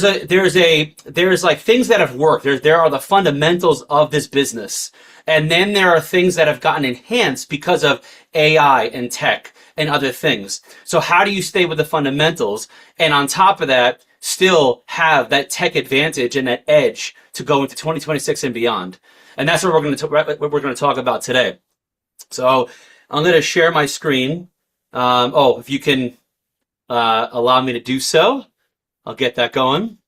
there's like things that have worked. There are the fundamentals of this business, and then there are things that have gotten enhanced because of AI and tech and other things. So how do you stay with the fundamentals and on top of that still have that tech advantage and that edge to go into 2026 and beyond? And that's what we're going to talk about today. So I'm going to share my screen. If you can allow me to do so. I'll get that going.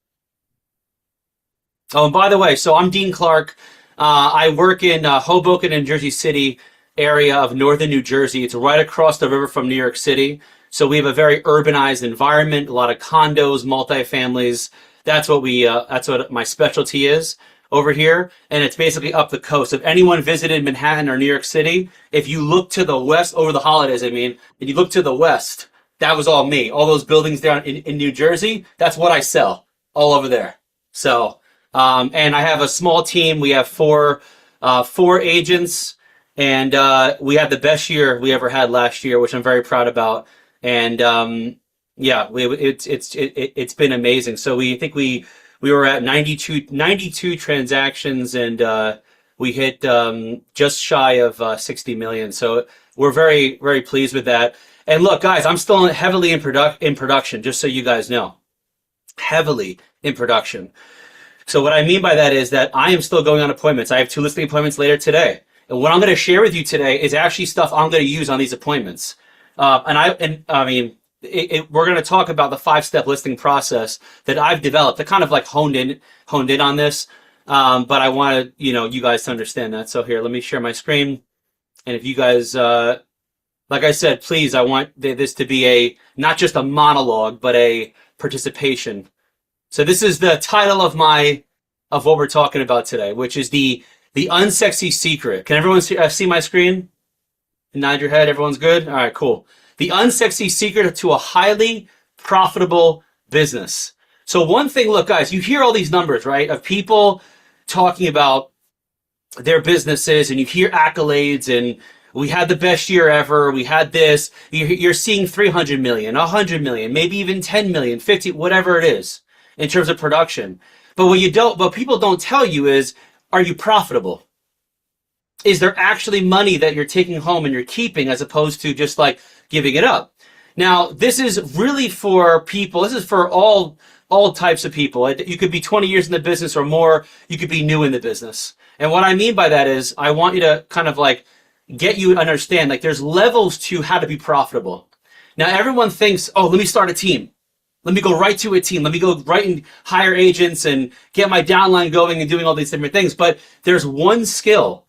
Oh, and by the way, so I'm Dean Clark. I work in Hoboken and Jersey City area of northern New Jersey. It's right across the river from New York City. So we have a very urbanized environment, a lot of condos, multifamilies. That's what my specialty is over here. And it's basically up the coast. If anyone visited Manhattan or New York City, if you look to the west over the holidays, and you look to the west, that was all me. All those buildings down in New Jersey, that's what I sell all over there. So, and I have a small team. We have four agents, and we had the best year we ever had last year, which I'm very proud about. And it's been amazing. So we were at 92 transactions, and we hit just shy of 60 million. So we're very, very pleased with that. And look, guys, I'm still heavily in production, just so you guys know. Heavily in production. So what I mean by that is that I am still going on appointments. I have 2 listing appointments later today. And what I'm going to share with you today is actually stuff I'm going to use on these appointments. We're going to talk about the 5-step listing process that I've developed. I kind of like honed in on this. But I wanted, you guys to understand that. So here, let me share my screen. And if you guys, like I said, please, I want this to be not just a monologue, but a participation. So this is the title of what we're talking about today, which is the unsexy secret. Can everyone see my screen? Nod your head. Everyone's good? All right, cool. The unsexy secret to a highly profitable business. So one thing, look, guys, you hear all these numbers, right, of people talking about their businesses, and you hear accolades, and we had the best year ever. We had this. You're seeing 300 million, 100 million, maybe even 10 million, 50, whatever it is in terms of production. But what people don't tell you is, are you profitable? Is there actually money that you're taking home and you're keeping as opposed to just like giving it up? Now, this is really for people. This is for all types of people. You could be 20 years in the business or more. You could be new in the business. And what I mean by that is I want you to kind of like get you to understand, like there's levels to how to be profitable. Now, everyone thinks, oh, let me start a team. Let me go right to a team. Let me go right and hire agents and get my downline going and doing all these different things. But there's one skill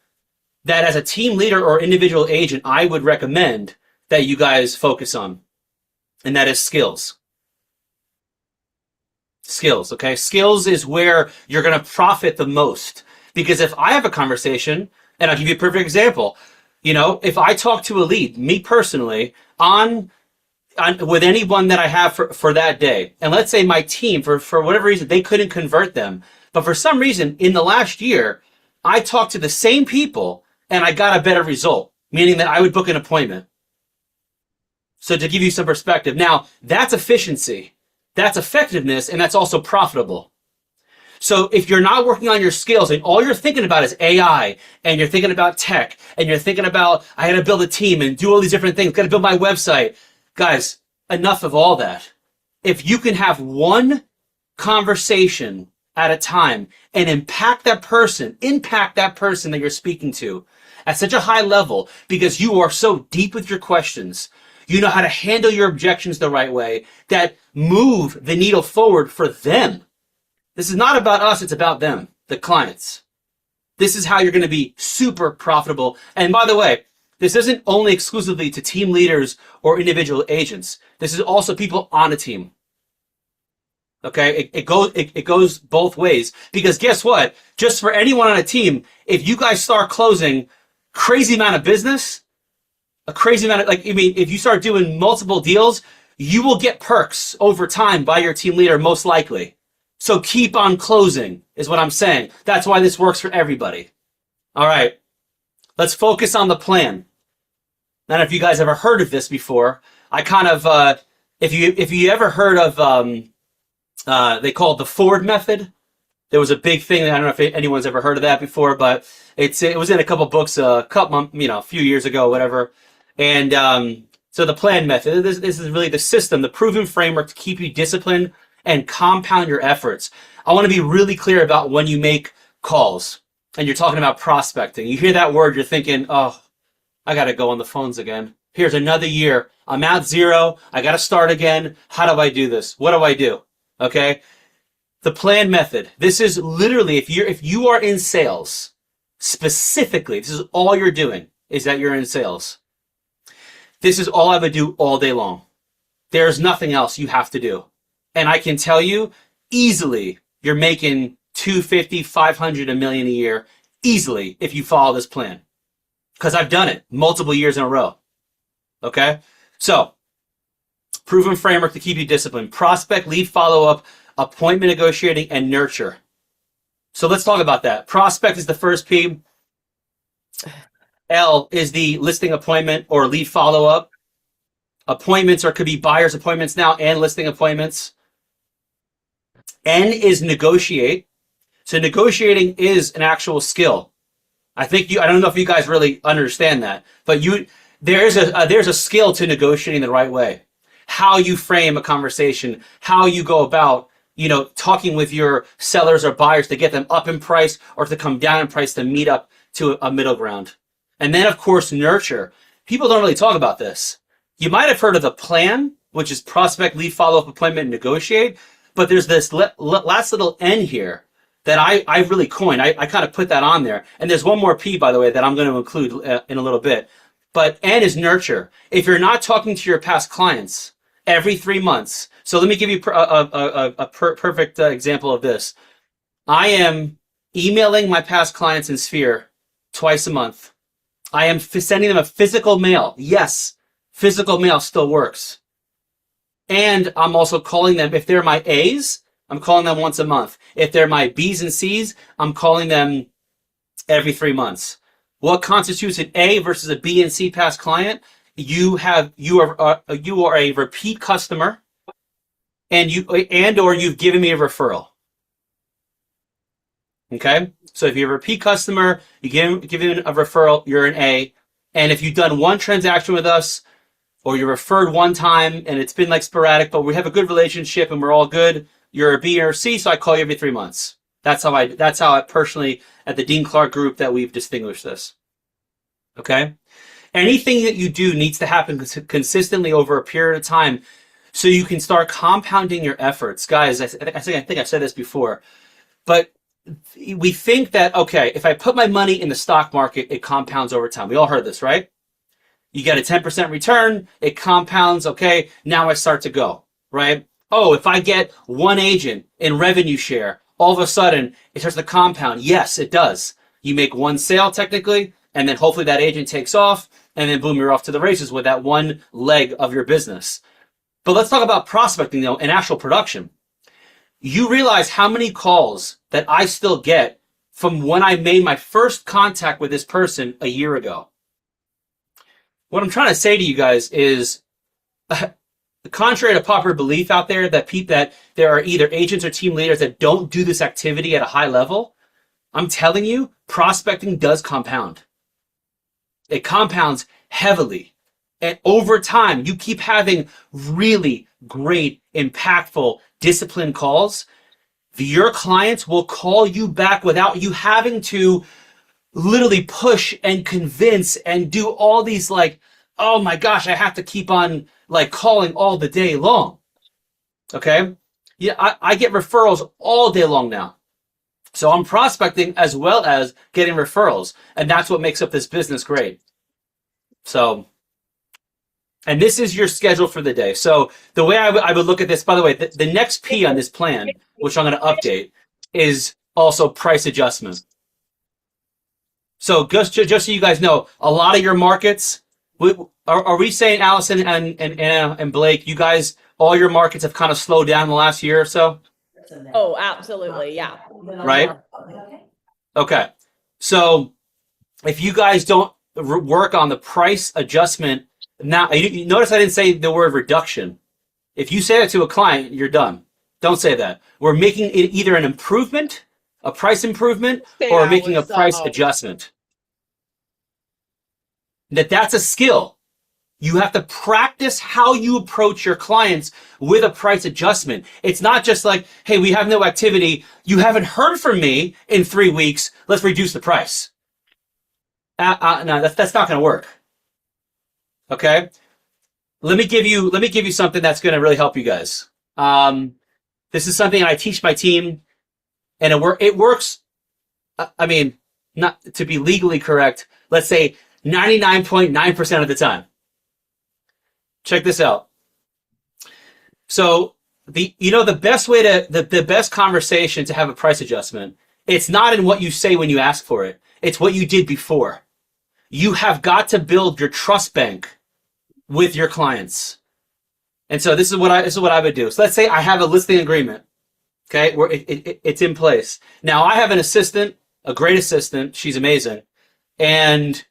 that as a team leader or individual agent, I would recommend that you guys focus on. And that is skills. Skills, okay? Skills is where you're going to profit the most. Because if I have a conversation, and I'll give you a perfect example, if I talk to a lead, me personally, with anyone that I have for that day, and let's say my team, for whatever reason, they couldn't convert them. But for some reason, in the last year, I talked to the same people and I got a better result, meaning that I would book an appointment. So to give you some perspective, now that's efficiency, that's effectiveness, and that's also profitable. So if you're not working on your skills and all you're thinking about is AI and you're thinking about tech and you're thinking about, I got to build a team and do all these different things, got to build my website. Guys, enough of all that. If you can have one conversation at a time and impact that person that you're speaking to at such a high level because you are so deep with your questions, you know how to handle your objections the right way that move the needle forward for them. This is not about us, it's about them, the clients. This is how you're going to be super profitable. And by the way, this isn't only exclusively to team leaders or individual agents. This is also people on a team. Okay, it goes both ways. Because guess what? Just for anyone on a team, if you guys start closing crazy amount of business, if you start doing multiple deals, you will get perks over time by your team leader, most likely. So keep on closing is what I'm saying. That's why this works for everybody. All right, let's focus on the plan. I don't know if you guys ever heard of this before. I kind of, if you ever heard of They call it the Ford method. There was a big thing. I don't know if anyone's ever heard of that before, but it was in a couple books a few years ago, whatever. And so the plan method. This is really the system, the proven framework to keep you disciplined and compound your efforts. I want to be really clear about when you make calls and you're talking about prospecting. You hear that word, you're thinking, oh, I got to go on the phones again. Here's another year. I'm at zero. I got to start again. How do I do this? What do I do? Okay. The plan method. This is literally if you are in sales, specifically, this is all you're doing is that you're in sales. This is all I would do all day long. There's nothing else you have to do. And I can tell you easily you're making 250, 500, a million a year easily if you follow this plan. Because I've done it multiple years in a row. Okay? So, proven framework to keep you disciplined. Prospect, lead follow-up, appointment negotiating, and nurture. So let's talk about that. Prospect is the first P. L is the listing appointment or lead follow-up. Appointments, or could be buyer's appointments now and listing appointments. N is negotiate. So negotiating is an actual skill. I don't know if you guys really understand that, but there's a skill to negotiating the right way. How you frame a conversation, how you go about, talking with your sellers or buyers to get them up in price or to come down in price to meet up to a middle ground. And then, of course, nurture. People don't really talk about this. You might have heard of the plan, which is prospect, lead, follow-up, appointment, and negotiate. But there's this last little N here that I really coined. I kind of put that on there. And there's one more P, by the way, that I'm going to include in a little bit. But N is nurture. If you're not talking to your past clients every 3 months, so let me give you a perfect example of this. I am emailing my past clients in Sphere twice a month. I am sending them a physical mail. Yes, physical mail still works. And I'm also calling them, if they're my A's, I'm calling them once a month. If they're my B's and C's, I'm calling them every 3 months. What constitutes an A versus a B and C past client? You are a repeat customer, and or you've given me a referral. Okay, so if you're a repeat customer, you give me a referral, you're an A. And if you've done one transaction with us, or you're referred one time and it's been like sporadic, but we have a good relationship and we're all good, you're a B or C, so I call you every 3 months. That's how I personally, at the Dean Clark Group, that we've distinguished this. Okay? Anything that you do needs to happen consistently over a period of time so you can start compounding your efforts. Guys, I think I've said this before, but we think that, okay, if I put my money in the stock market, it compounds over time. We all heard this, right? You get a 10% return, it compounds, okay, now I start to go, right? Oh, if I get one agent in revenue share, all of a sudden it starts to compound. Yes, it does. You make one sale technically, and then hopefully that agent takes off, and then boom, you're off to the races with that one leg of your business. But let's talk about prospecting, though, and actual production. You realize how many calls that I still get from when I made my first contact with this person a year ago. What I'm trying to say to you guys is, contrary to popular belief out there that there are either agents or team leaders that don't do this activity at a high level, I'm telling you, prospecting does compound. It compounds heavily. And over time, you keep having really great, impactful, disciplined calls. Your clients will call you back without you having to literally push and convince and do all these oh my gosh, I have to keep on calling all the day long. Okay? Yeah, I get referrals all day long now. So I'm prospecting as well as getting referrals. And that's what makes up this business great. So, and this is your schedule for the day. So the way I would look at this, by the way, the next P on this plan, which I'm going to update, is also price adjustment. So just so you guys know, a lot of your markets, are we saying, Allison and Anna and Blake, you guys, all your markets have kind of slowed down in the last year or so? Oh, absolutely. Yeah. Right? Okay. So if you guys don't work on the price adjustment, now you notice I didn't say the word reduction. If you say that to a client, you're done. Don't say that. We're making it either an improvement, a price improvement, Say or that making a was price adjustment. That's a skill. You have to practice how you approach your clients with a price adjustment. It's not just like, hey, we have no activity. You haven't heard from me in 3 weeks. Let's reduce the price. No, that's not going to work. Okay. Let me give you something that's going to really help you guys. This is something I teach my team, and it works. I mean, not to be legally correct. Let's say 99.9% of the time. Check this out. So the best way to the best conversation to have a price adjustment, it's not in what you say when you ask for it. It's what you did before. You have got to build your trust bank with your clients. And so this is what I would do. So let's say I have a listing agreement, okay, where it's in place. Now I have an assistant, a great assistant. She's amazing, and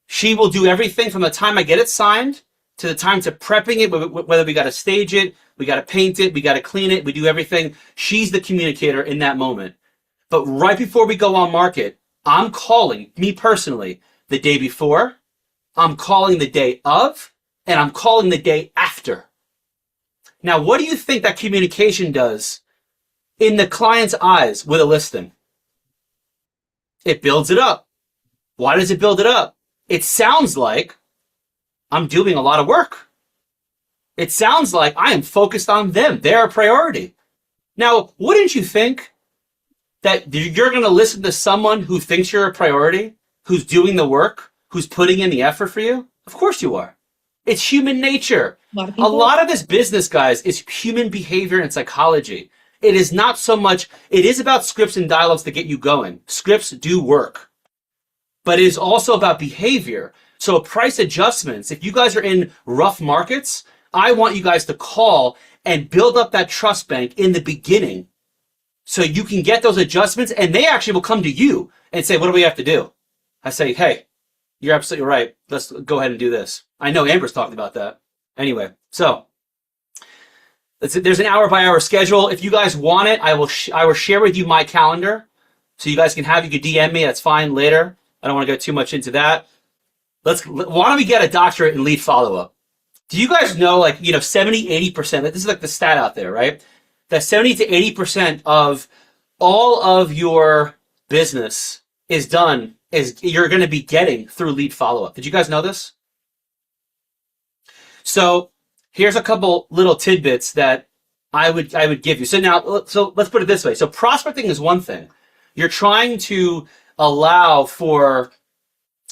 she will do everything from the time I get it signed to the time to prepping it, whether we got to stage it, we got to paint it, we got to clean it, we do everything. She's the communicator in that moment. But right before we go on market, I'm calling, me personally, the day before, I'm calling the day of, and I'm calling the day after. Now, what do you think that communication does in the client's eyes with a listing? It builds it up. Why does it build it up? It sounds like I'm doing a lot of work. It sounds like I am focused on them. They're a priority. Now, wouldn't you think that you're going to listen to someone who thinks you're a priority, who's doing the work, who's putting in the effort for you? Of course you are. It's human nature. A lot of this business, guys, is human behavior and psychology. It is not so much, it is about scripts and dialogues to get you going. Scripts do work. But it is also about behavior. So price adjustments, if you guys are in rough markets, I want you guys to call and build up that trust bank in the beginning so you can get those adjustments, and they actually will come to you and say, what do we have to do? I say, hey, you're absolutely right. Let's go ahead and do this. I know Amber's talked about that. Anyway, so there's an hour-by-hour schedule. If you guys want it, I will share with you my calendar so you guys can have, you can DM me. That's fine later. I don't want to go too much into that. Why don't we get a doctorate in lead follow-up? Do you guys know, 70, 80%, this is like the stat out there, right? That 70 to 80% of all of your business is you're going to be getting through lead follow-up. Did you guys know this? So here's a couple little tidbits that I would give you. So let's put it this way. So prospecting is one thing. You're trying to allow for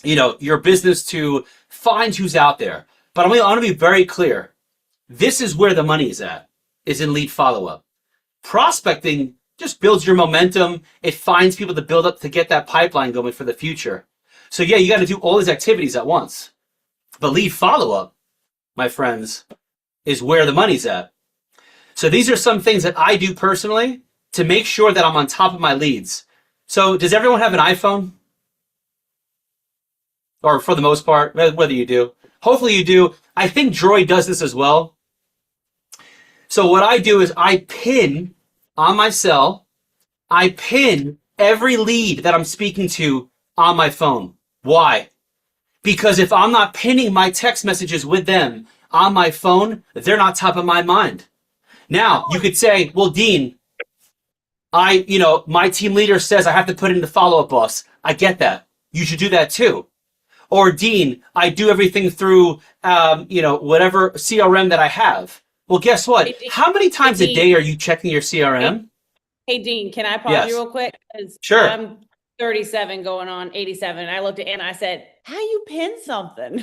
your business to find who's out there. But I want to be very clear. This is where the money is in lead follow-up. Prospecting just builds your momentum. It finds people to build up to get that pipeline going for the future. So yeah, you got to do all these activities at once. But lead follow-up, my friends, is where the money's at. So these are some things that I do personally to make sure that I'm on top of my leads. So does everyone have an iPhone? Or for the most part, whether you do. Hopefully you do. I think Droid does this as well. So what I do is I pin on my cell, I pin every lead that I'm speaking to on my phone. Why? Because if I'm not pinning my text messages with them on my phone, they're not top of my mind. Now, you could say, well, Dean, my team leader says I have to put in the follow-up boss. I get that. You should do that too. Or Dean, I do everything through, whatever CRM that I have. Well, guess what? Hey, Dean. How many times Hey, a Dean. day are you checking your CRM? Hey, Dean, can I pause Yes. you real quick? 'Cause Sure. I'm 37 going on 87. And I looked at Anna, I said, how you pin something?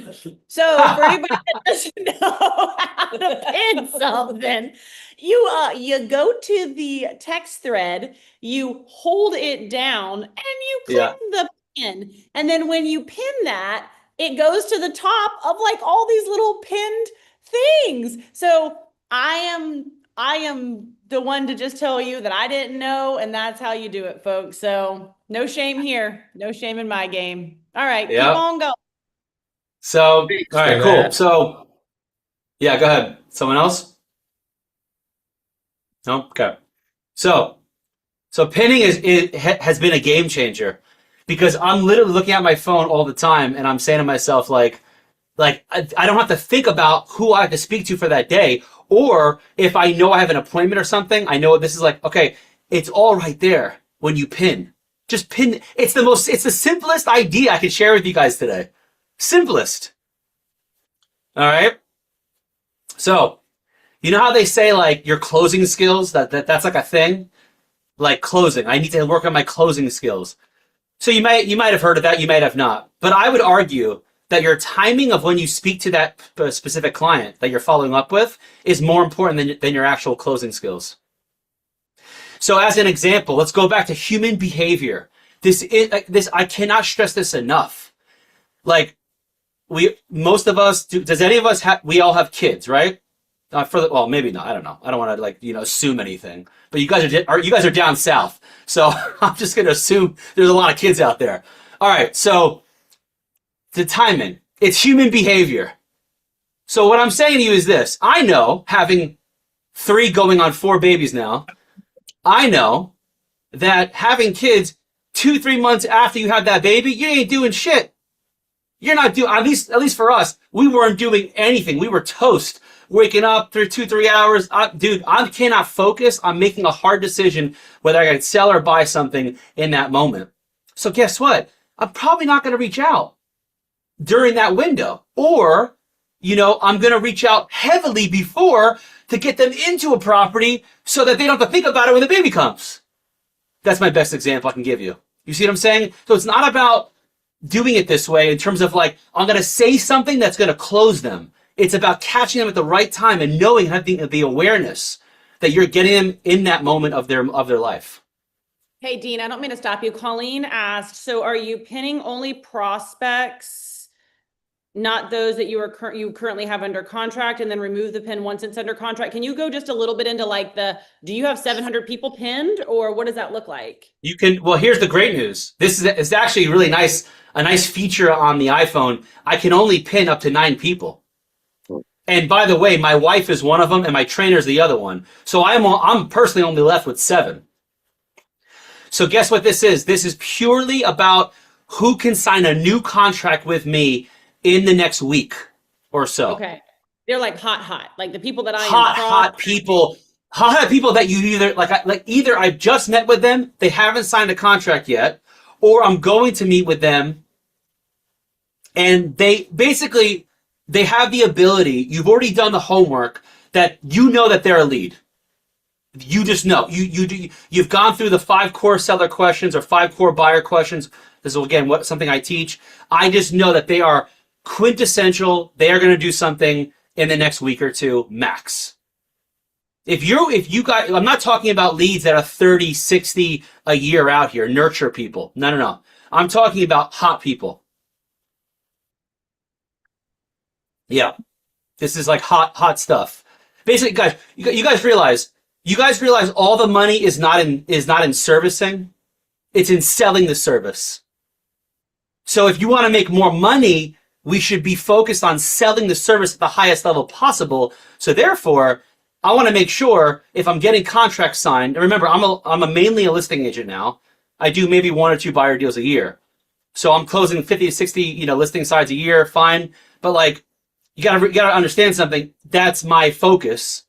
So for anybody that doesn't know how to pin something, you go to the text thread, you hold it down, and you click the pin. And then when you pin that, it goes to the top of like all these little pinned things. So I am the one to just tell you that I didn't know, and that's how you do it, folks. So no shame here. No shame in my game. All right, keep on going. So, all right, cool. So, yeah, go ahead. Someone else? No? Okay. So, pinning has been a game changer because I'm literally looking at my phone all the time and I'm saying to myself, I don't have to think about who I have to speak to for that day. Or if I know I have an appointment or something, I know this is like, okay, it's all right there when you pin. Just pin. It's the simplest idea I can share with you guys today. Simplest. All right. So, you know how they say like your closing skills, that's like a thing? Like closing. I need to work on my closing skills. So you might have heard of that, you might have not. But I would argue that your timing of when you speak to that specific client that you're following up with is more important than your actual closing skills. So as an example, let's go back to human behavior. This I cannot stress this enough. Like most of us does any of us have we all have kids, right? Well, maybe not. I don't know. I don't want to assume anything. But you guys are down south, so I'm just going to assume there's a lot of kids out there. All right, so the timing, it's human behavior. So what I'm saying to you is this: I know, having 3 going on 4 babies now, I know that having kids 2-3 months after you have that baby, you ain't doing shit. You're not doing, at least for us, we weren't doing anything. We were toast. Waking up for 2-3 hours. Dude, I cannot focus on making a hard decision whether I can sell or buy something in that moment. So guess what? I'm probably not going to reach out during that window. Or, I'm going to reach out heavily before to get them into a property so that they don't have to think about it when the baby comes. That's my best example I can give you. You see what I'm saying? So it's not about doing it this way in terms of like, I'm going to say something that's going to close them. It's about catching them at the right time and knowing, having the awareness that you're getting them in that moment of their life. Hey, Dean, I don't mean to stop you. Colleen asked, so are you pinning only prospects, not those that you currently have under contract, and then remove the pin once it's under contract? Can you go just a little bit into like do you have 700 people pinned, or what does that look like? You can, well, here's the great news. This is actually really nice, a nice feature on the iPhone. I can only pin up to 9 people. And by the way, my wife is one of them and my trainer is the other one. So I'm personally only left with 7. So guess what this is? This is purely about who can sign a new contract with me in the next week or so. Okay. They're like hot, like the people that I hot people that you either I've just met with them, they haven't signed a contract yet, or I'm going to meet with them and they have the ability, you've already done the homework, that that they're a lead. You just know. You've gone through the 5 core seller questions or 5 core buyer questions. This is, again, something I teach. I just know that they are quintessential. They are going to do something in the next week or 2, max. If you got, I'm not talking about leads that are 30, 60 a year out here, nurture people. No. I'm talking about hot people. Yeah, this is like hot stuff. Basically, guys, you guys realize all the money is not in servicing, it's in selling the service. So if you want to make more money, we should be focused on selling the service at the highest level possible. So therefore, I want to make sure if I'm getting contracts signed. And remember, I'm mainly a listing agent now. I do maybe 1 or 2 buyer deals a year, so I'm closing 50 to 60 listing sides a year. Fine, but like. You gotta understand something. That's my focus,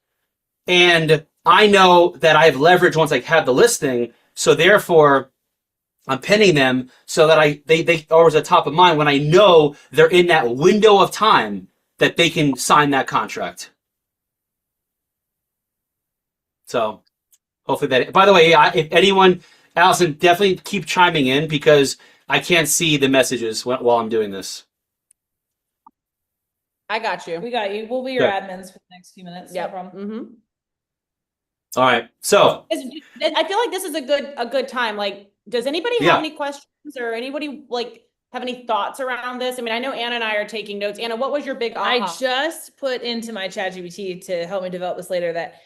and I know that I have leverage once I have the listing. So therefore, I'm pinning them so that they always at top of mind when I know they're in that window of time that they can sign that contract. So hopefully that. By the way, if anyone, Allison, definitely keep chiming in because I can't see the messages while I'm doing this. I got you. We got you. We'll be your admins for the next few minutes. Yeah. No problem. Mm-hmm. All right. So I feel like this is a good time. Like, does anybody have any questions or anybody like have any thoughts around this? I mean, I know Anna and I are taking notes. Anna, what was your big aha? I just put into my ChatGPT to help me develop this later that,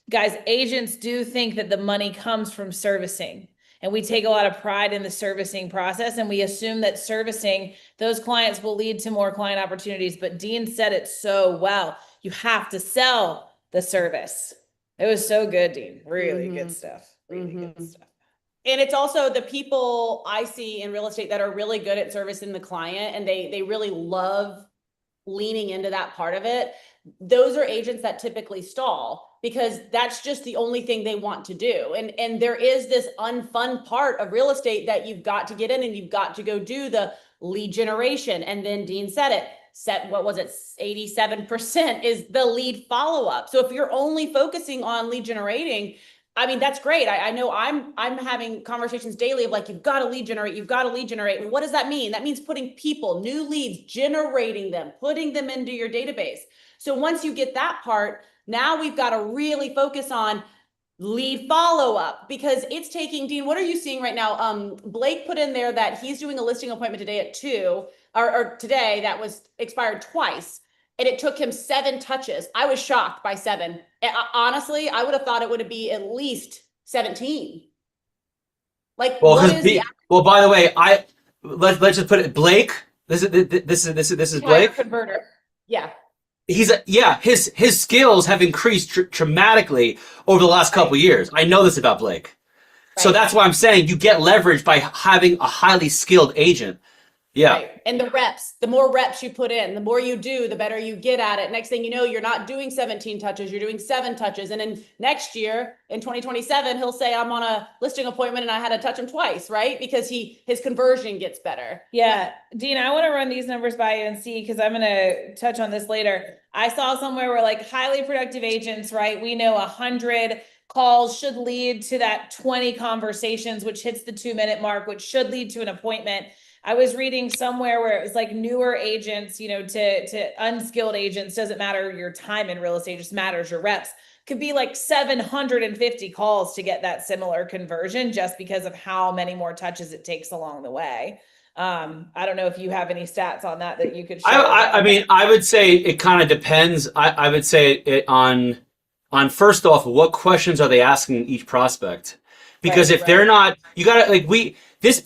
guys, agents do think that the money comes from servicing. And we take a lot of pride in the servicing process, and we assume that servicing those clients will lead to more client opportunities. But Dean said it so well. You have to sell the service. It was so good, Dean. Really good Mhm. stuff. Really good Mhm. stuff. And it's also the people I see in real estate that are really good at servicing the client, and they really love leaning into that part of it. Those are agents that typically stall because that's just the only thing they want to do. And there is this unfun part of real estate that you've got to get in, and you've got to go do the lead generation. And then Dean said it, what was it, 87% is the lead follow-up. So if you're only focusing on lead generating, I mean, that's great. I know I'm having conversations daily of like, you've got to lead generate, you've got to lead generate. And what does that mean? That means putting people, new leads, generating them, putting them into your database. So once you get that part, now we've got to really focus on lead follow-up, because it's taking, Dean, what are you seeing right now? Blake put in there that he's doing a listing appointment today at 2, or today that was expired twice. And it took him 7 touches. I was shocked by 7. Honestly, I would have thought it would be at least 17. Like, Well, what is the well, by the way, let's just put it, Blake. This is higher Blake. converter? Yeah. His skills have increased dramatically over the last couple of years. I know this about Blake. So Right. that's why I'm saying you get leverage by having a highly skilled agent. Yeah. Right. And the reps, the more reps you put in, the more you do, the better you get at it. Next thing you know, you're not doing 17 touches, you're doing 7 touches. And then next year in 2027, he'll say, I'm on a listing appointment and I had to touch him twice, right? Because his conversion gets better. Yeah, Dean, I want to run these numbers by you and see, because I'm going to touch on this later. I saw somewhere where like highly productive agents, right? We know 100 calls should lead to that 20 conversations, which hits the 2-minute mark, which should lead to an appointment. I was reading somewhere where it was like newer agents, you know, to unskilled agents, doesn't matter your time in real estate, just matters your reps, could be like 750 calls to get that similar conversion, just because of how many more touches it takes along the way. I don't know if you have any stats on that you could share. I mean, I would say it kind of depends. I would say it on first off, what questions are they asking each prospect? Because if they're not, you gotta like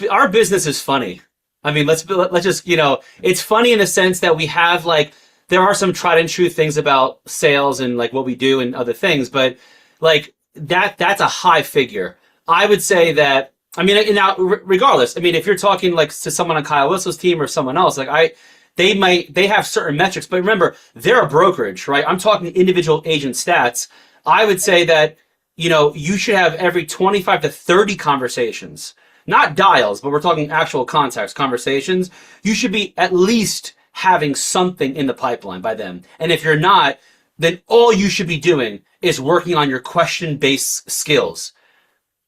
our business is funny. I mean, let's just, you know, it's funny in the sense that we have like, there are some tried and true things about sales and like what we do and other things, but like that's a high figure. I would say that, I mean, now regardless, I mean, if you're talking like to someone on Kyle Whistle's team or someone else, like they have certain metrics, but remember, they're a brokerage, right? I'm talking individual agent stats. I would say that, you know, you should have every 25 to 30 conversations, not dials, but we're talking actual contacts, conversations. You should be at least having something in the pipeline by then. And if you're not, then all you should be doing is working on your question-based skills.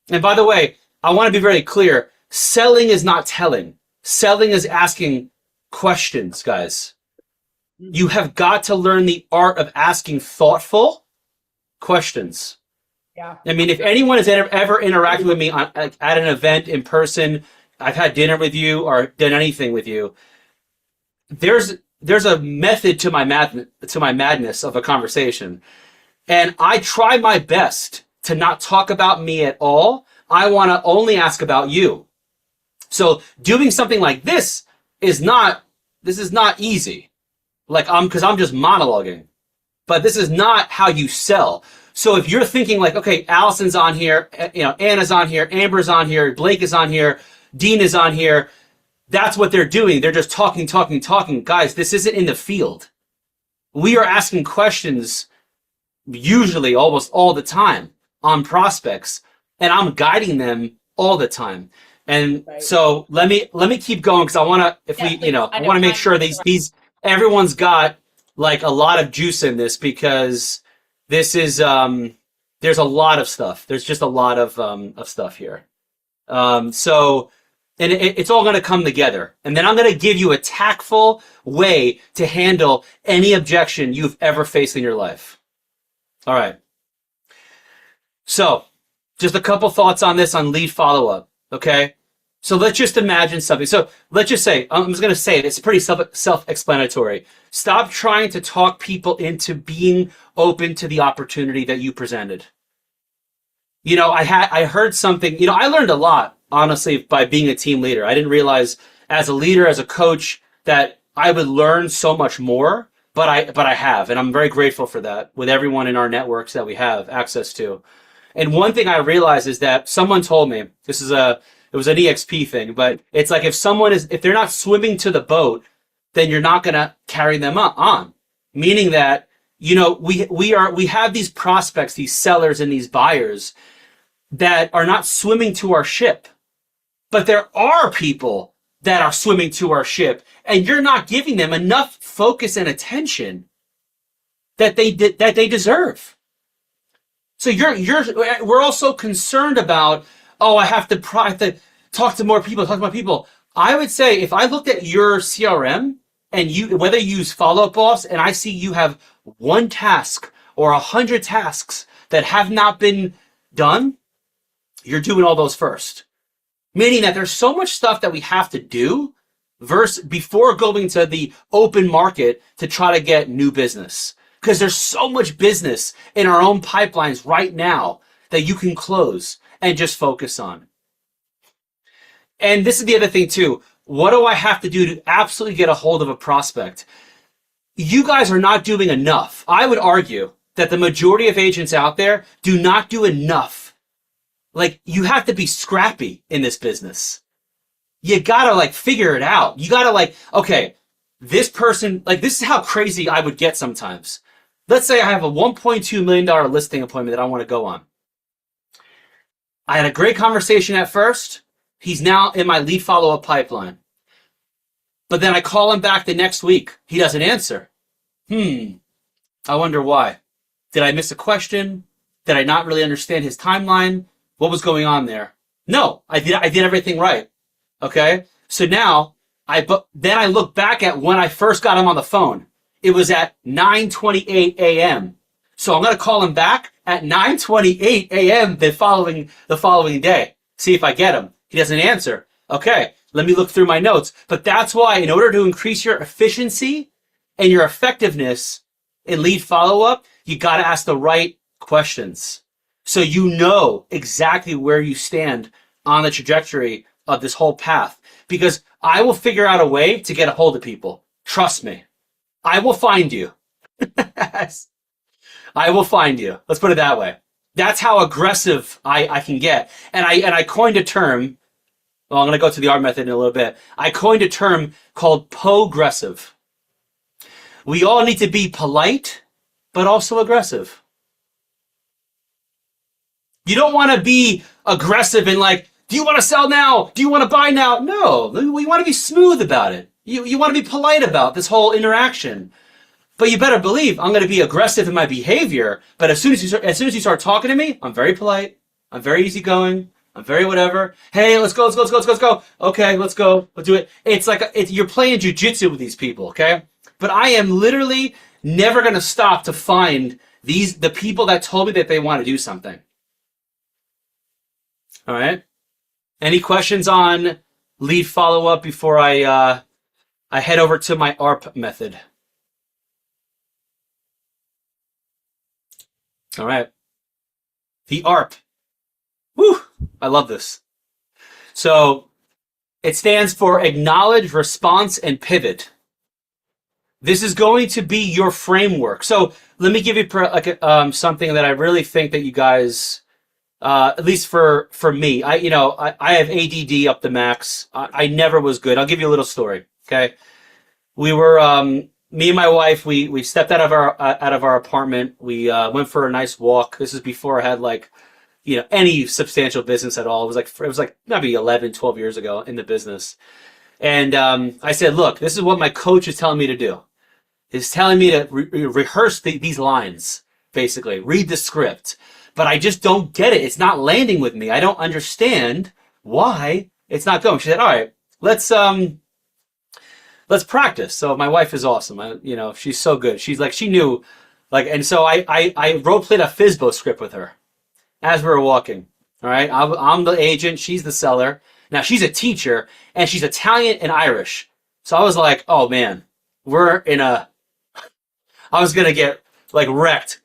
And by the way, I want to be very clear. Selling is not telling. Selling is asking questions, guys. You have got to learn the art of asking thoughtful questions. Yeah. I mean, if anyone has ever interacted with me at an event in person, I've had dinner with you or done anything with you, there's a method to my madness of a conversation. And I try my best to not talk about me at all. I want to only ask about you. So doing something like this is not easy. Like because I'm just monologuing. But this is not how you sell. So if you're thinking like, okay, Allison's on here, you know, Anna's on here, Amber's on here, Blake is on here, Dean is on here, that's what they're doing. They're just talking. Guys, this isn't in the field. We are asking questions usually almost all the time on prospects, and I'm guiding them all the time. And so let me keep going, because I want to, I want to make sure these everyone's got like a lot of juice in this, because this is there's a lot of stuff. There's just a lot of stuff here. So it's all going to come together, and then I'm going to give you a tactful way to handle any objection you've ever faced in your life. All right. So just a couple thoughts on this on lead follow-up. Okay. So let's just imagine something. So let's just say, I'm just going to say it. It's pretty self-explanatory. Stop trying to talk people into being open to the opportunity that you presented. You know, I heard something, you know, I learned a lot, honestly, by being a team leader. I didn't realize as a leader, as a coach, that I would learn so much more but I have, and I'm very grateful for that with everyone in our networks that we have access to. And one thing I realized is that someone told me, it was an EXP thing, but it's like if they're not swimming to the boat, then you're not going to carry them on. Meaning that, we have these prospects, these sellers and these buyers that are not swimming to our ship. But there are people that are swimming to our ship, and you're not giving them enough focus and attention that they deserve. So we're also concerned about, oh, I have to talk to more people. I would say if I looked at your CRM and whether you use Follow Up Boss, and I see you have one task or 100 tasks that have not been done, you're doing all those first. Meaning that there's so much stuff that we have to do before going to the open market to try to get new business. Because there's so much business in our own pipelines right now that you can close and just focus on. And this is the other thing too. What do I have to do to absolutely get a hold of a prospect? You guys are not doing enough. I would argue that the majority of agents out there do not do enough. Like, you have to be scrappy in this business. You gotta figure it out. You gotta okay, this person, this is how crazy I would get sometimes. Let's say I have a $1.2 million listing appointment that I want to go on. I had a great conversation at first. He's now in my lead follow-up pipeline. But then I call him back the next week. He doesn't answer. I wonder why. Did I miss a question? Did I not really understand his timeline? What was going on there? No, I did everything right. Okay? So now, then I look back at when I first got him on the phone. It was at 9:28 a.m. So I'm going to call him back at 9:28 a.m. the following day. See if I get him. He doesn't answer. Okay, let me look through my notes. But that's why, in order to increase your efficiency and your effectiveness in lead follow-up, you got to ask the right questions. So you know exactly where you stand on the trajectory of this whole path. Because I will figure out a way to get a hold of people. Trust me. I will find you. I will find you. Let's put it that way. That's how aggressive I can get. And I coined a term. Well, I'm going to go to the art method in a little bit. I coined a term called progressive. We all need to be polite, but also aggressive. You don't want to be aggressive and do you want to sell now? Do you want to buy now? No, we want to be smooth about it. You want to be polite about this whole interaction. But you better believe I'm going to be aggressive in my behavior. But as soon as you start talking to me, I'm very polite. I'm very easygoing. I'm very whatever. Hey, let's go. Okay, let's go. Let's do it. It's you're playing jujitsu with these people, okay? But I am literally never going to stop to find the people that told me that they want to do something. All right. Any questions on lead follow-up before I head over to my ARP method? All right. The ARP. Woo! I love this. So it stands for Acknowledge, Response, and Pivot. This is going to be your framework. So let me give you something that I really think that you guys, at least for me, I have ADD up the max. I never was good. I'll give you a little story. Okay, we were me and my wife. We stepped out of our apartment. We went for a nice walk. This is before I had any substantial business at all. It was like maybe 11, 12 years ago in the business. And I said, look, this is what my coach is telling me to do. He's telling me to rehearse these lines, basically, read the script. But I just don't get it. It's not landing with me. I don't understand why it's not going. She said, all right, let's practice. So my wife is awesome. She's so good. She knew, and so I role played a FISBO script with her as we were walking. All right. I'm the agent. She's the seller. Now she's a teacher and she's Italian and Irish. So I was like, oh man, I was going to get wrecked.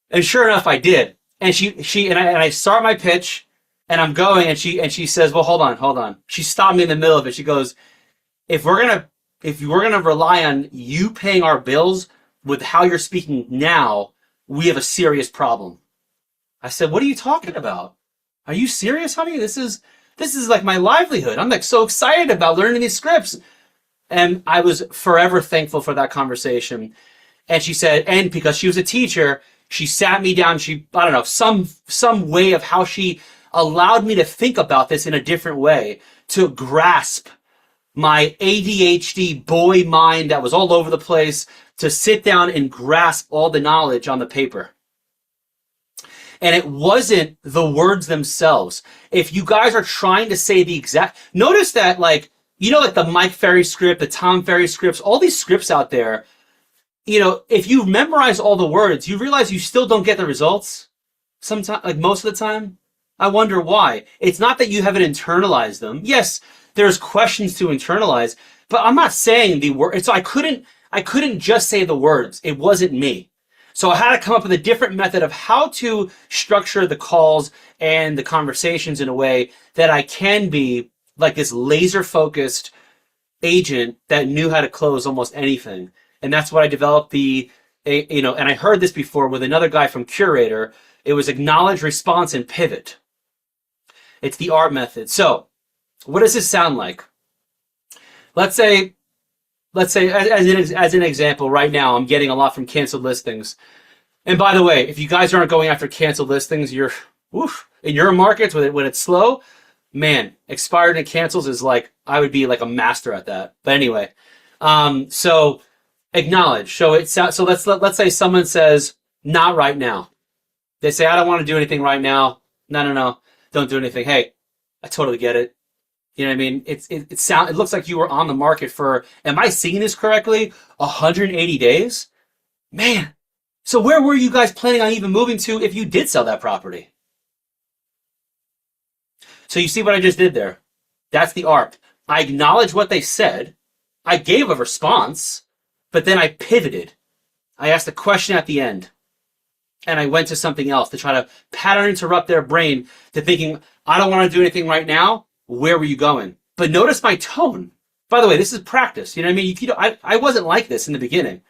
And sure enough, I did. And I start my pitch and I'm going and she says, well, hold on. She stopped me in the middle of it. She goes, if we're going to rely on you paying our bills, with how you're speaking now, we have a serious problem. I said, what are you talking about? Are you serious, honey? This is like my livelihood. I'm like so excited about learning these scripts. And I was forever thankful for that conversation. And she said, and because she was a teacher, she sat me down. I don't know, some way of how she allowed me to think about this in a different way, to grasp my ADHD boy mind that was all over the place, to sit down and grasp all the knowledge on the paper. And it wasn't the words themselves. If you guys are trying to say the exact, notice that like the Mike Ferry script, the Tom Ferry scripts, all these scripts out there, if you memorize all the words, you realize you still don't get the results sometimes, like most of the time. I wonder why. It's not that you haven't internalized them. Yes, there's questions to internalize, but I'm not saying the word. So I couldn't just say the words. It wasn't me. So I had to come up with a different method of how to structure the calls and the conversations in a way that I can be like this laser focused agent that knew how to close almost anything. And that's what I developed and I heard this before with another guy from Curator. It was acknowledge, response, and pivot. It's the ART method. So what does this sound like? Let's say as an example, right now, I'm getting a lot from canceled listings. And by the way, if you guys aren't going after canceled listings, you're in your markets when it's slow, man, expired and cancels is like, I would be like a master at that. But anyway, so acknowledge. So let's say someone says, not right now. They say, I don't want to do anything right now. No, don't do anything. Hey, I totally get it. You know what I mean? It looks like you were on the market for, am I seeing this correctly? 180 days? Man. So where were you guys planning on even moving to if you did sell that property? So you see what I just did there? That's the ARP. I acknowledged what they said. I gave a response, but then I pivoted. I asked a question at the end. And I went to something else to try to pattern interrupt their brain to thinking, I don't want to do anything right now. Where were you going? But notice my tone. By the way, this is practice. You know what I mean? I wasn't like this in the beginning.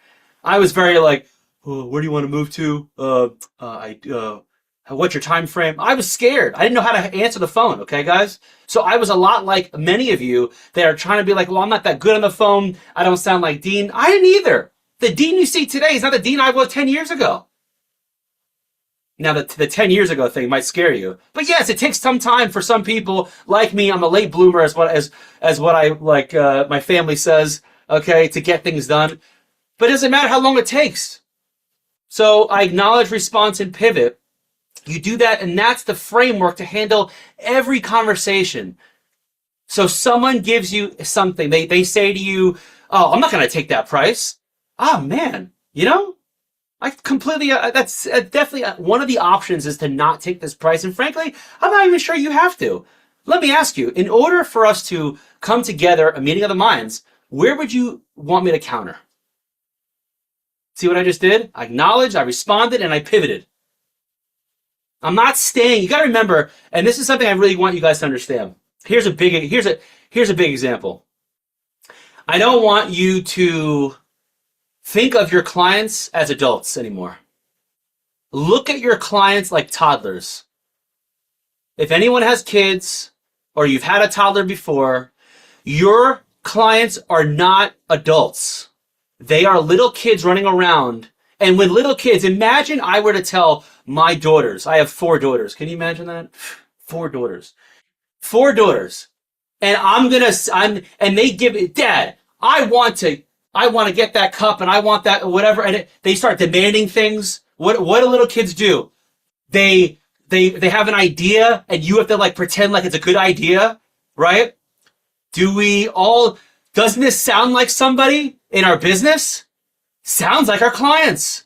I was very like, oh, where do you want to move to? What's your time frame? I was scared. I didn't know how to answer the phone. Okay, guys? So I was a lot like many of you that are trying to be like, well, I'm not that good on the phone. I don't sound like Dean. I didn't either. The Dean you see today is not the Dean I was 10 years ago. Now, the 10 years ago thing might scare you. But yes, it takes some time for some people like me. I'm a late bloomer as what I like, my family says, okay, to get things done. But it doesn't matter how long it takes. So I acknowledge, response, and pivot. You do that, and that's the framework to handle every conversation. So someone gives you something. They say to you, oh, I'm not going to take that price. Oh, man, I completely, that's definitely one of the options is to not take this price. And frankly, I'm not even sure you have to. Let me ask you, in order for us to come together, a meeting of the minds, where would you want me to counter? See what I just did? I acknowledged, I responded, and I pivoted. I'm not staying. You got to remember, and this is something I really want you guys to understand. Here's a big example. I don't want you to think of your clients as adults anymore. Look at your clients like toddlers. If anyone has kids or you've had a toddler before, your clients are not adults. They are little kids running around. And with little kids, imagine I were to tell my daughters, I have 4 daughters. Can you imagine that? 4 daughters. 4 daughters. And they give it, Dad, I want to get that cup and I want that whatever. And they start demanding things. What do little kids do? They have an idea and you have to like pretend like it's a good idea, right? Doesn't this sound like somebody in our business? Sounds like our clients.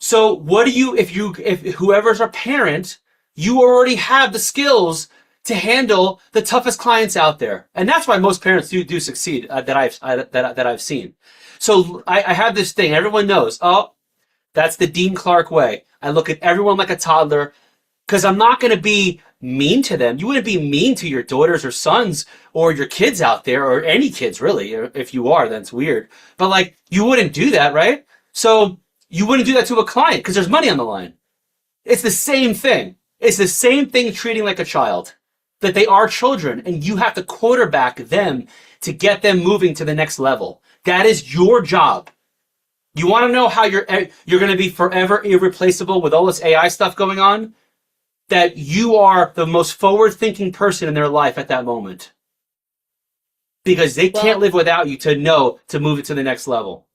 So if whoever's our parent, you already have the skills to handle the toughest clients out there. And that's why most parents do succeed that I've seen. So I have this thing, everyone knows, oh, that's the Dean Clark way. I look at everyone like a toddler because I'm not going to be mean to them. You wouldn't be mean to your daughters or sons or your kids out there or any kids really. If you are, then it's weird. But like, you wouldn't do that, right? So You wouldn't do that to a client because there's money on the line. It's the same thing. It's the same thing treating like a child, that they are children and you have to quarterback them to get them moving to the next level. That is your job. You want to know how you're going to be forever irreplaceable with all this AI stuff going on? That you are the most forward-thinking person in their life at that moment. Because they can't live without you to know to move it to the next level.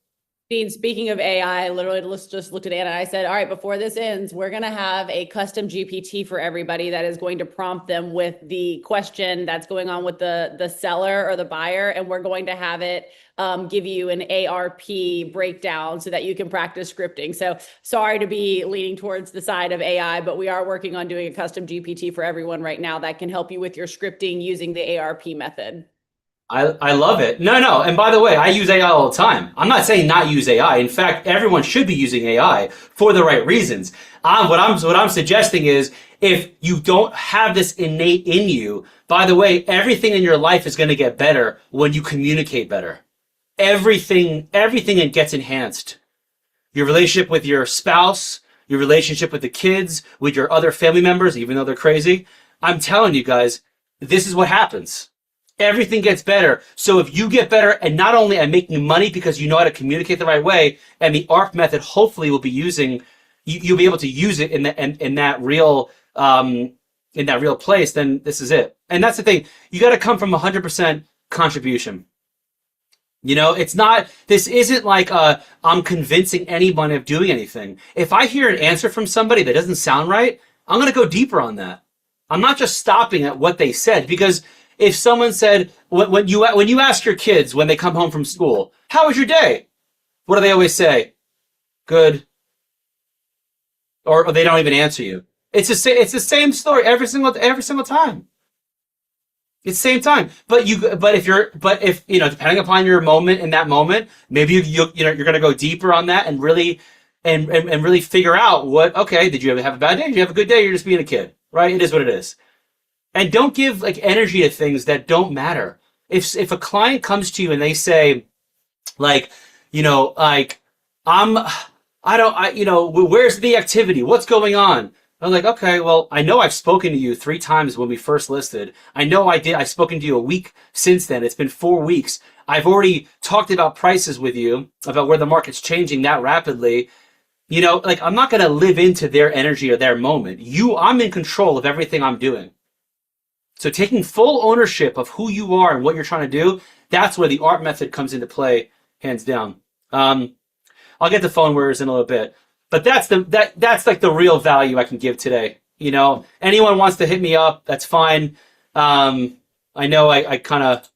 Dean, speaking of AI, I literally just looked at Anna and I said, all right, before this ends, we're going to have a custom GPT for everybody that is going to prompt them with the question that's going on with the seller or the buyer. And we're going to have it give you an ARP breakdown so that you can practice scripting. So sorry to be leaning towards the side of AI, but we are working on doing a custom GPT for everyone right now that can help you with your scripting using the ARP method. I love it. No. And by the way, I use AI all the time. I'm not saying not use AI. In fact, everyone should be using AI for the right reasons. What I'm suggesting is if you don't have this innate in you, by the way, everything in your life is going to get better when you communicate better. Everything it gets enhanced. Your relationship with your spouse, your relationship with the kids, with your other family members, even though they're crazy. I'm telling you guys, this is what happens. Everything gets better. So if you get better, and not only at making money because you know how to communicate the right way, and the ARP method hopefully will be using, you'll be able to use it in that real place. Then this is it. And that's the thing. You got to come from 100% contribution. You know, it's not. This isn't like I'm convincing anyone of doing anything. If I hear an answer from somebody that doesn't sound right, I'm going to go deeper on that. I'm not just stopping at what they said, because if someone said, when you ask your kids when they come home from school, how was your day? What do they always say? Good. Or they don't even answer you. It's the same story every single time. It's the same time. But if depending upon your moment in that moment, maybe you're going to go deeper on that and really really figure out did you have a bad day? Did you have a good day? You're just being a kid, right? It is what it is. And don't give energy to things that don't matter. If a client comes to you and they say, where's the activity? What's going on? I'm like, okay, well, I know I've spoken to you 3 times when we first listed. I know I've spoken to you a week since then. It's been 4 weeks. I've already talked about prices with you, about where the market's changing that rapidly. I'm not going to live into their energy or their moment. I'm in control of everything I'm doing. So taking full ownership of who you are and what you're trying to do, that's where the ARP method comes into play, hands down. I'll get to phone warriors in a little bit, but that's like the real value I can give today. Anyone wants to hit me up, that's fine. I know I kind of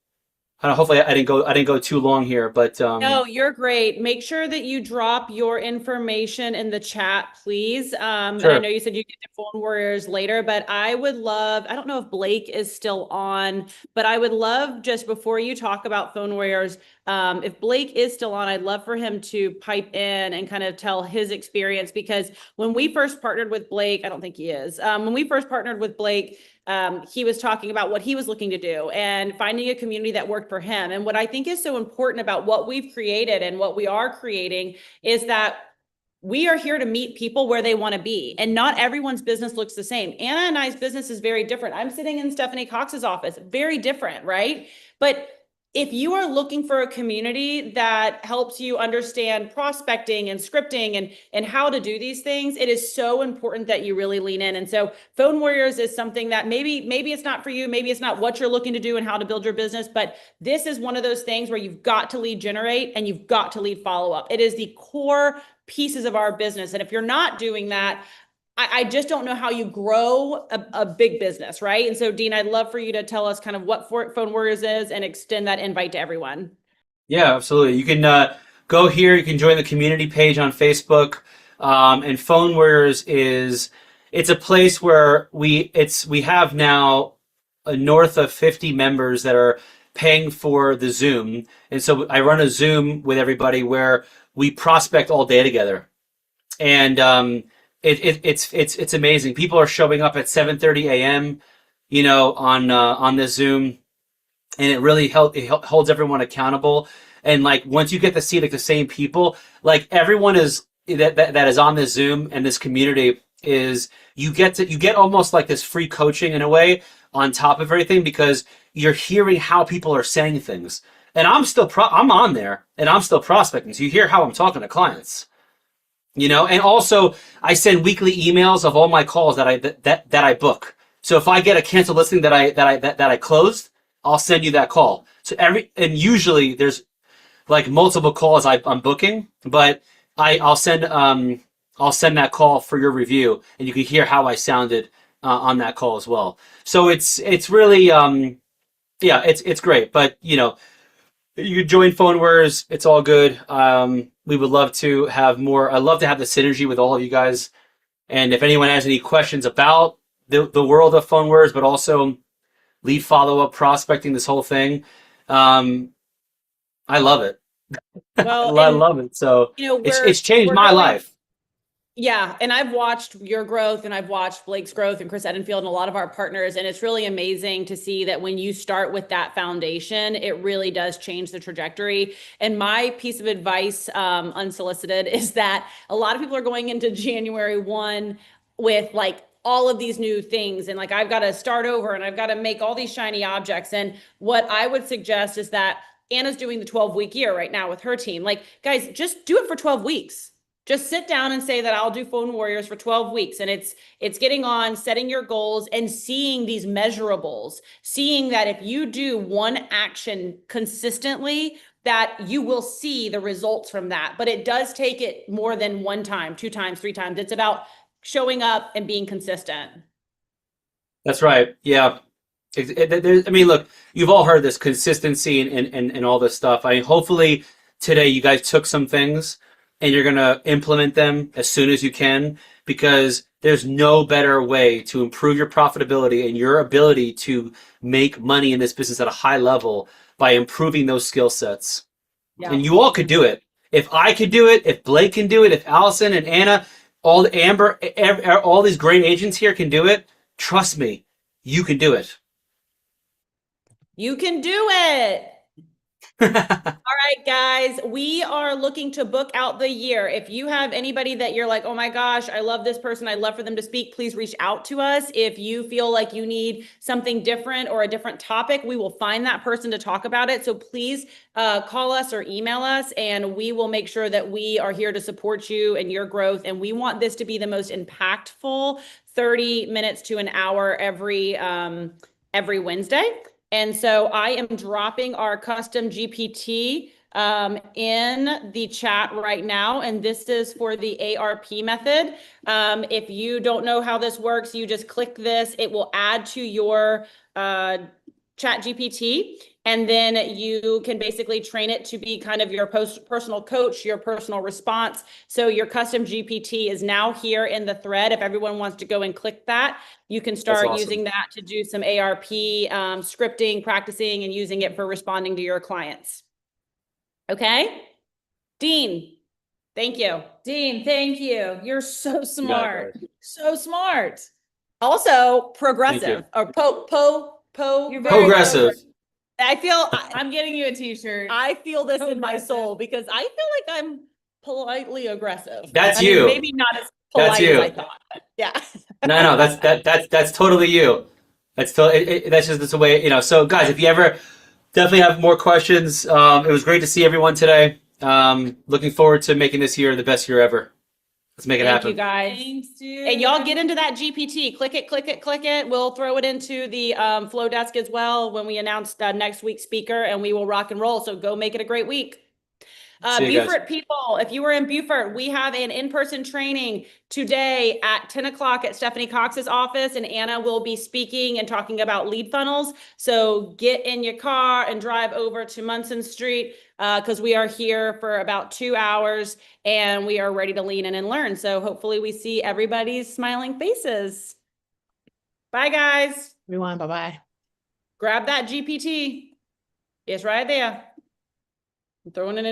hopefully I didn't go too long here, but no, you're great. Make sure that you drop your information in the chat, please. Sure. And I know you said you get to phone warriors later, but I would love, I don't know if Blake is still on, but I would love, just before you talk about phone warriors, if Blake is still on, I'd love for him to pipe in and kind of tell his experience, because when we first partnered with Blake, I don't think he is. When we first partnered with Blake, he was talking about what he was looking to do and finding a community that worked for him. And what I think is so important about what we've created and what we are creating is that we are here to meet people where they want to be. And not everyone's business looks the same. Anna and I's business is very different. I'm sitting in Stephanie Cox's office, very different, right? But if you are looking for a community that helps you understand prospecting and scripting and how to do these things, it is so important that you really lean in. And so Phone Warriors is something that maybe it's not for you, maybe it's not what you're looking to do and how to build your business, but this is one of those things where you've got to lead generate and you've got to lead follow up. It is the core pieces of our business. And if you're not doing that, I just don't know how you grow a big business, right? And so, Dean, I'd love for you to tell us kind of what Phone Warriors is and extend that invite to everyone. Yeah, absolutely. You can go here. You can join the community page on Facebook. And Phone Warriors it's a place where we have now north of 50 members that are paying for the Zoom. And so I run a Zoom with everybody where we prospect all day together. And it's amazing. People are showing up at 7:30 a.m. On this Zoom, and it really holds everyone accountable. And once you get to see the same people, everyone is that is on this Zoom and this community is you get almost like this free coaching in a way on top of everything, because you're hearing how people are saying things. And I'm on there and I'm still prospecting. So you hear how I'm talking to clients, and also I send weekly emails of all my calls that I book. So if I get a canceled listing that I closed, I'll send you that call. So usually there's like multiple calls I'm booking, but I'll send that call for your review, and you can hear how I sounded on that call as well. So it's really yeah, it's great. But you can join PhoneWares. It's all good. We would love to have more. I'd love to have the synergy with all of you guys. And if anyone has any questions about the world of PhoneWares, but also lead follow-up, prospecting, this whole thing, I love it. Well, I and love it. So it's changed we're my going- life. Yeah, and I've watched your growth, and I've watched Blake's growth, and Chris Edenfield, and a lot of our partners, and it's really amazing to see that when you start with that foundation, it really does change the trajectory. And my piece of advice, unsolicited, is that a lot of people are going into January 1 with like all of these new things, and like I've got to start over, and I've got to make all these shiny objects. And what I would suggest is that Anna's doing the 12-week year right now with her team. Like, guys, just do it for 12 weeks. Just sit down and say that I'll do Phone Warriors for 12 weeks. And it's getting on, setting your goals and seeing these measurables, seeing that if you do one action consistently, that you will see the results from that. But it does take it more than one time, 2 times, 3 times. It's about showing up and being consistent. That's right. Yeah. I mean, look, you've all heard this consistency and all this stuff. I mean, hopefully today you guys took some things and you're going to implement them as soon as you can, because there's no better way to improve your profitability and your ability to make money in this business at a high level by improving those skill sets. Yeah. And you all could do it. If I could do it, if Blake can do it, if Allison and Anna, Amber, all these great agents here can do it, trust me, you can do it. You can do it. All right, guys, we are looking to book out the year. If you have anybody that you're like, oh my gosh, I love this person, I'd love for them to speak, please reach out to us. If you feel like you need something different or a different topic, we will find that person to talk about it. So please call us or email us, and we will make sure that we are here to support you and your growth. And we want this to be the most impactful 30 minutes to an hour every Wednesday. And so I am dropping our custom GPT in the chat right now. And this is for the ARP method. If you don't know how this works, you just click this. It will add to your chat GPT. And then you can basically train it to be kind of your personal coach, your personal response. So your custom GPT is now here in the thread. If everyone wants to go and click that, you can start using that to do some ARP scripting, practicing, and using it for responding to your clients. Okay? Dean, thank you. Dean, thank you. You're so smart. So smart. Also, progressive or You're very Progressive. I feel I'm getting you a t-shirt. I feel this in my Progressive. soul because I feel like I'm politely aggressive. That's I mean, you. maybe not as That's polite you. as I thought. But yeah. No, that's totally you. That's just the way, So guys, if you ever definitely have more questions, it was great to see everyone today. Looking forward to making this year the best year ever. Let's make it happen. Thank you, guys. Thanks, dude. And y'all get into that GPT. Click it, click it, click it. We'll throw it into the Flow Desk as well when we announce next week's speaker, and we will rock and roll. So go make it a great week. See you guys. Beaufort people, if you were in Beaufort, we have an in-person training today at 10 o'clock at Stephanie Cox's office, and Anna will be speaking and talking about lead funnels. So get in your car and drive over to Munson Street because we are here for about 2 hours and we are ready to lean in and learn. So hopefully we see everybody's smiling faces. Bye, guys. Everyone, bye-bye. Grab that GPT. It's right there. I'm throwing it in.